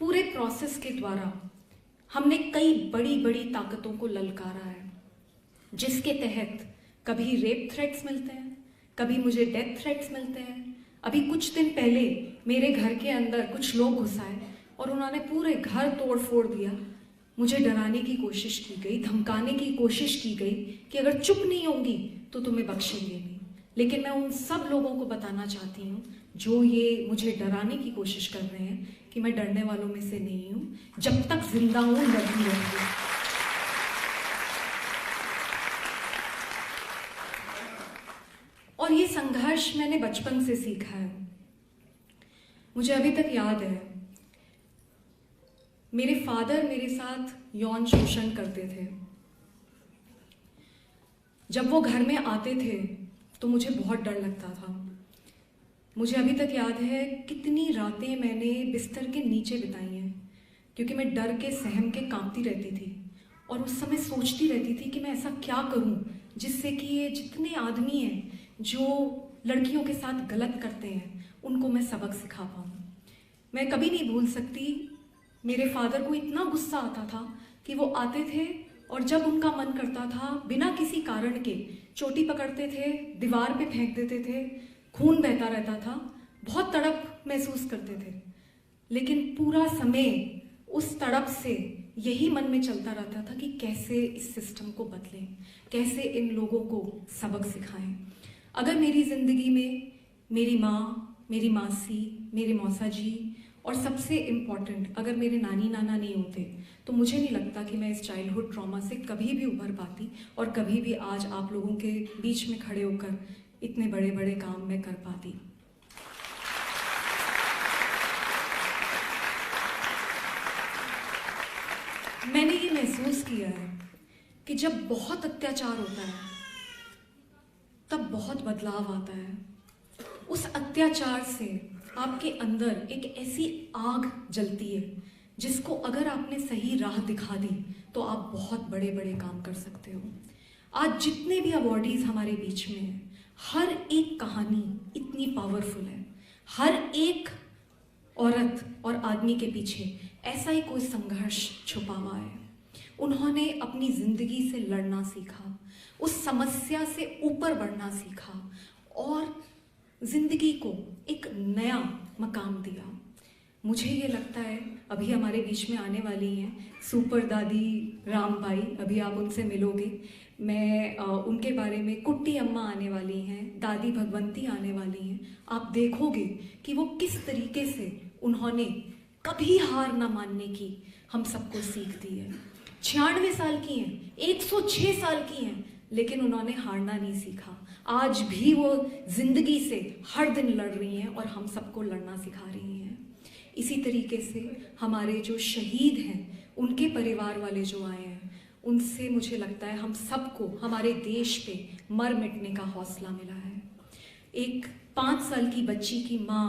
पूरे प्रोसेस के द्वारा हमने कई बड़ी बड़ी ताकतों को ललकारा है, जिसके तहत कभी रेप थ्रेट्स मिलते हैं, कभी मुझे डेथ थ्रेट्स मिलते हैं। अभी कुछ दिन पहले मेरे घर के अंदर कुछ लोग घुस आए और उन्होंने पूरे घर तोड़ फोड़ दिया। मुझे डराने की कोशिश की गई, धमकाने की कोशिश की गई कि अगर चुप नहीं होंगी तो तुम्हें बख्शेंगे नहीं। लेकिन मैं उन सब लोगों को बताना चाहती हूँ जो ये मुझे डराने की कोशिश कर रहे हैं कि मैं डरने वालों में से नहीं हूँ। जब तक जिंदा हूँ लड़ती रहूंगी। और ये संघर्ष मैंने बचपन से सीखा है। मुझे अभी तक याद है, मेरे फादर मेरे साथ यौन शोषण करते थे। जब वो घर में आते थे तो मुझे बहुत डर लगता था। मुझे अभी तक याद है कितनी रातें मैंने बिस्तर के नीचे बिताई हैं, क्योंकि मैं डर के सहम के कांपती रहती थी और उस समय सोचती रहती थी कि मैं ऐसा क्या करूं जिससे कि ये जितने आदमी हैं जो लड़कियों के साथ गलत करते हैं उनको मैं सबक सिखा पाऊं। मैं कभी नहीं भूल सकती, मेरे फादर को इतना गुस्सा आता था कि वो आते थे और जब उनका मन करता था बिना किसी कारण के चोटी पकड़ते थे, दीवार पे फेंक देते थे, खून बहता रहता था, बहुत तड़प महसूस करते थे। लेकिन पूरा समय उस तड़प से यही मन में चलता रहता था कि कैसे इस सिस्टम को बदलें, कैसे इन लोगों को सबक सिखाएं। अगर मेरी जिंदगी में मेरी माँ, मेरी मासी, मेरे मौसा जी और सबसे इम्पॉर्टेंट अगर मेरे नानी नाना नहीं होते तो मुझे नहीं लगता कि मैं इस चाइल्डहुड ट्रॉमा से कभी भी उभर पाती और कभी भी आज आप लोगों के बीच में खड़े होकर इतने बड़े बड़े काम मैं कर पाती। मैंने ये महसूस किया है कि जब बहुत अत्याचार होता है तब बहुत बदलाव आता है। उस अत्याचार से आपके अंदर एक ऐसी आग जलती है जिसको अगर आपने सही राह दिखा दी तो आप बहुत बड़े बड़े काम कर सकते हो। आज जितने भी अवॉर्डीज हमारे बीच में हैं, हर एक कहानी इतनी पावरफुल है। हर एक औरत और आदमी के पीछे ऐसा ही कोई संघर्ष छुपा हुआ है। उन्होंने अपनी जिंदगी से लड़ना सीखा, उस समस्या से ऊपर बढ़ना सीखा और जिंदगी को एक नया मकाम दिया। मुझे ये लगता है अभी हमारे बीच में आने वाली हैं सुपर दादी रामबाई, अभी आप उनसे मिलोगे। मैं उनके बारे में, कुट्टी अम्मा आने वाली हैं, दादी भगवंती आने वाली हैं। आप देखोगे कि वो किस तरीके से उन्होंने कभी हार ना मानने की हम सबको सीख दी है। 96 साल की हैं, 106 साल की हैं, लेकिन उन्होंने हारना नहीं सीखा। आज भी वो जिंदगी से हर दिन लड़ रही हैं और हम सबको लड़ना सिखा रही हैं। इसी तरीके से हमारे जो शहीद हैं, उनके परिवार वाले जो आए हैं, उनसे मुझे लगता है हम सबको हमारे देश पे मर मिटने का हौसला मिला है। एक 5 साल की बच्ची की माँ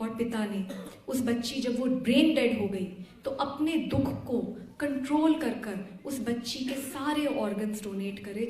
और पिता ने, उस बच्ची जब वो ब्रेन डेड हो गई तो अपने दुख को कंट्रोल कर उस बच्ची के सारे ऑर्गन्स डोनेट करे।